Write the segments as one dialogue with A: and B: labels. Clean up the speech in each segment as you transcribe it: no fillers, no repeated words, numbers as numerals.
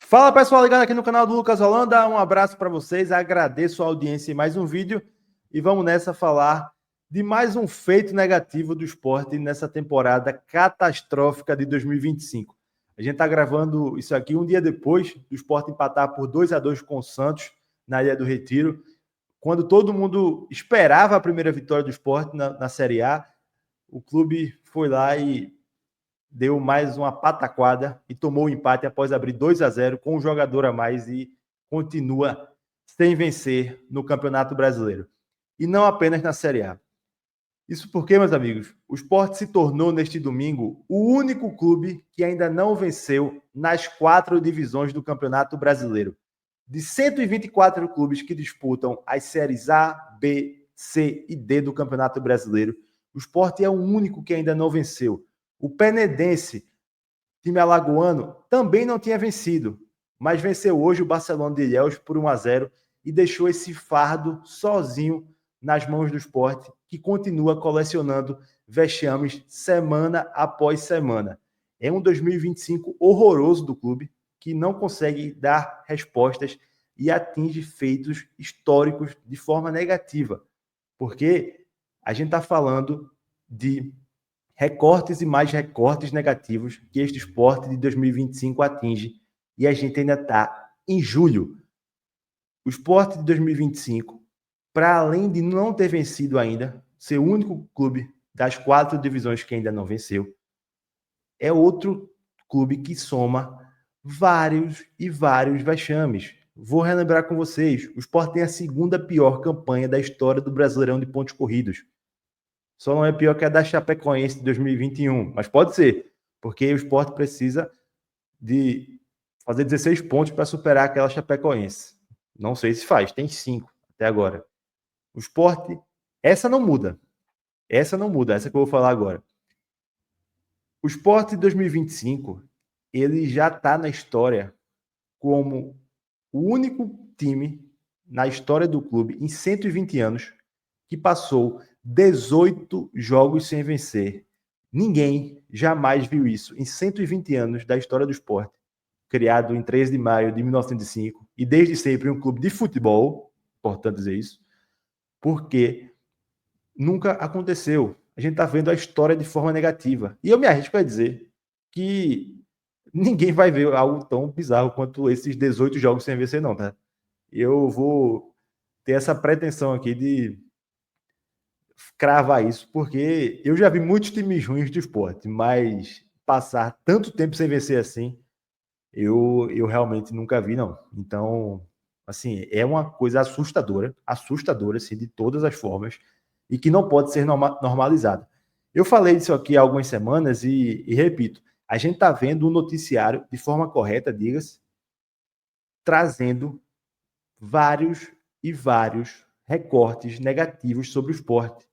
A: Fala pessoal, ligado aqui no canal do Lucas Holanda, um abraço para vocês, agradeço a audiência em mais um vídeo e vamos nessa falar de mais um feito negativo do Sport nessa temporada catastrófica de 2025. A gente está gravando isso aqui um dia depois do Sport empatar por 2-2 com o Santos na Ilha do Retiro, quando todo mundo esperava a primeira vitória do Sport na Série A. O clube foi lá e deu mais uma pataquada e tomou o empate após abrir 2-0 com um jogador a mais e continua sem vencer no Campeonato Brasileiro. E não apenas na Série A. Isso porque, meus amigos, o Sport se tornou neste domingo o único clube que ainda não venceu nas 4 divisões do Campeonato Brasileiro. De 124 clubes que disputam as séries A, B, C e D do Campeonato Brasileiro, o Sport é o único que ainda não venceu. O Penedense, time alagoano, também não tinha vencido, mas venceu hoje o Barcelona de Ilhéus por 1-0 e deixou esse fardo sozinho nas mãos do Sport, que continua colecionando vexames semana após semana. É um 2025 horroroso do clube, que não consegue dar respostas e atinge feitos históricos de forma negativa, porque a gente está falando de recortes e mais recortes negativos que este Sport de 2025 atinge, e a gente ainda está em julho. O Sport de 2025, para além de não ter vencido ainda, ser o único clube das 4 divisões que ainda não venceu, é outro clube que soma vários e vários vexames. Vou relembrar com vocês, o Sport tem a segunda pior campanha da história do Brasileirão de pontos corridos. Só não é pior que a da Chapecoense de 2021, mas pode ser, porque o Sport precisa de fazer 16 pontos para superar aquela Chapecoense. Não sei se faz, tem 5 até agora. O Sport, essa não muda. Essa que eu vou falar agora. O Sport de 2025, ele já está na história como o único time na história do clube em 120 anos que passou 18 jogos sem vencer. Ninguém jamais viu isso em 120 anos da história do Sport, criado em 13 de maio de 1905, e desde sempre um clube de futebol, importante dizer isso, porque nunca aconteceu. A gente está vendo a história de forma negativa. E eu me arrisco a dizer que ninguém vai ver algo tão bizarro quanto esses 18 jogos sem vencer, não, tá? Eu vou ter essa pretensão aqui de cravar isso, porque eu já vi muitos times ruins do Sport, mas passar tanto tempo sem vencer assim, eu realmente nunca vi, não. Então, assim, é uma coisa assustadora, assim, de todas as formas, e que não pode ser normalizada. Eu falei disso aqui há algumas semanas e repito, a gente está vendo o noticiário de forma correta, diga-se, trazendo vários e vários recortes negativos sobre o Sport.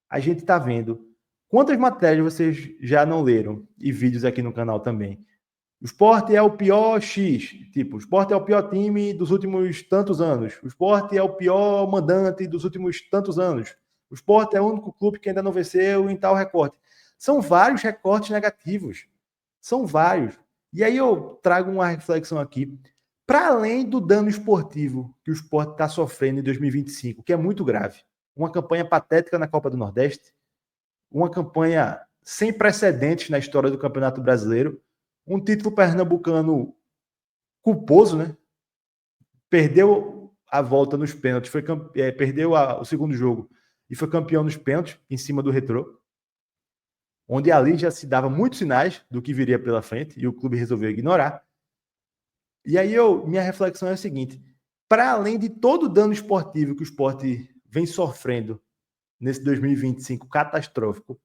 A: A gente está vendo quantas matérias vocês já não leram e vídeos aqui no canal também. O Sport é o pior X, tipo, o Sport é o pior time dos últimos tantos anos. O Sport é o pior mandante dos últimos tantos anos. O Sport é o único clube que ainda não venceu em tal recorte. São vários recortes negativos. São vários. E aí eu trago uma reflexão aqui. Para além do dano esportivo que o Sport está sofrendo em 2025, que é muito grave, uma campanha patética na Copa do Nordeste, uma campanha sem precedentes na história do Campeonato Brasileiro, um título pernambucano culposo, né? Perdeu a volta nos pênaltis, perdeu o segundo jogo e foi campeão nos pênaltis em cima do Retrô, onde ali já se dava muitos sinais do que viria pela frente e o clube resolveu ignorar. E aí minha reflexão é a seguinte: para além de todo o dano esportivo que o Sport vem sofrendo nesse 2025 catastrófico,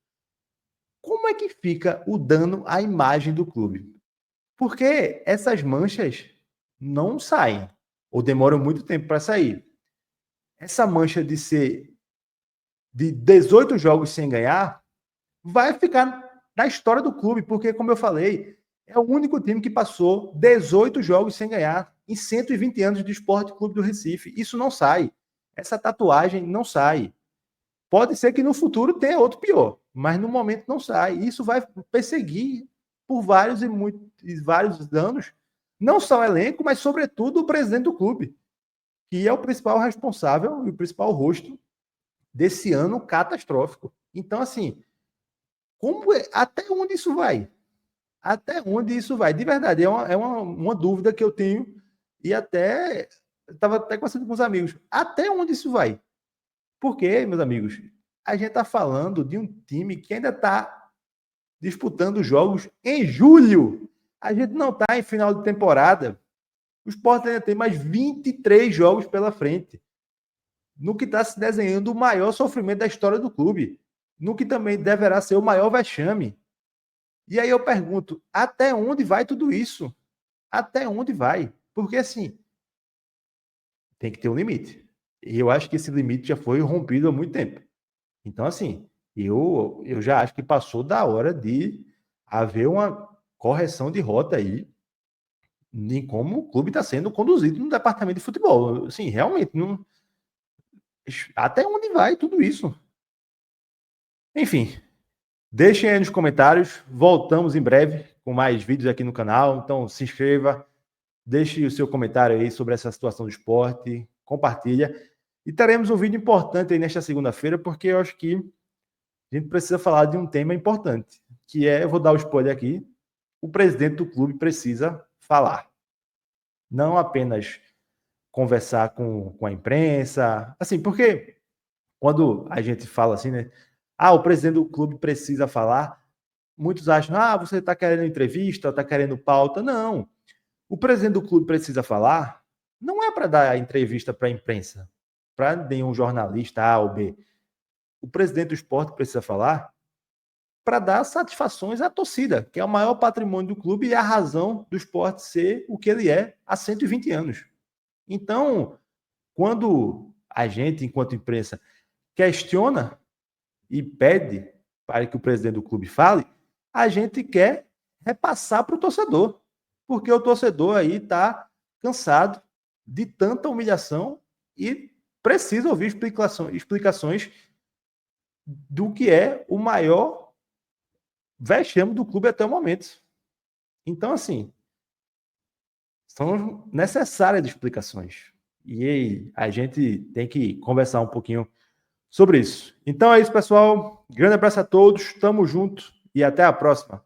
A: como é que fica o dano à imagem do clube? Porque essas manchas não saem, ou demoram muito tempo para sair. Essa mancha de ser de 18 jogos sem ganhar vai ficar na história do clube, porque, como eu falei, é o único time que passou 18 jogos sem ganhar em 120 anos de Esporte Clube do Recife. Isso não sai. Essa tatuagem não sai. Pode ser que no futuro tenha outro pior, mas no momento não sai. Isso vai perseguir por vários anos Não só o elenco, mas sobretudo o presidente do clube, que é o principal responsável e o principal rosto desse ano catastrófico. Então, assim, até onde isso vai? Até onde isso vai? De verdade, uma dúvida que eu tenho e até estava até conversando com os amigos. Até onde isso vai? Porque, meus amigos, a gente está falando de um time que ainda está disputando jogos em julho. A gente não está em final de temporada. O Sport ainda tem mais 23 jogos pela frente. No que está se desenhando o maior sofrimento da história do clube. No que também deverá ser o maior vexame. E aí eu pergunto, até onde vai tudo isso? Até onde vai? Porque, assim, tem que ter um limite. E eu acho que esse limite já foi rompido há muito tempo. Então, assim, eu já acho que passou da hora de haver uma correção de rota aí em como o clube está sendo conduzido no departamento de futebol. Assim, realmente, não... até onde vai tudo isso? Enfim, deixem aí nos comentários. Voltamos em breve com mais vídeos aqui no canal. Então, se inscreva, deixe o seu comentário aí sobre essa situação do esporte, compartilha. E teremos um vídeo importante aí nesta segunda-feira, porque eu acho que a gente precisa falar de um tema importante, que é, eu vou dar o spoiler aqui, o presidente do clube precisa falar. Não apenas conversar com a imprensa, assim, porque quando a gente fala assim, né? Ah, o presidente do clube precisa falar, muitos acham, você está querendo entrevista, está querendo pauta. Não. O presidente do clube precisa falar, não é para dar entrevista para a imprensa, para nenhum jornalista A ou B. O presidente do esporte precisa falar para dar satisfações à torcida, que é o maior patrimônio do clube e a razão do esporte ser o que ele é há 120 anos. Então, quando a gente, enquanto imprensa, questiona e pede para que o presidente do clube fale, a gente quer repassar para o torcedor, porque o torcedor aí está cansado de tanta humilhação e precisa ouvir explicações do que é o maior vexame do clube até o momento. Então, assim, são necessárias explicações. E aí, a gente tem que conversar um pouquinho sobre isso. Então é isso, pessoal. Grande abraço a todos, tamo junto e até a próxima.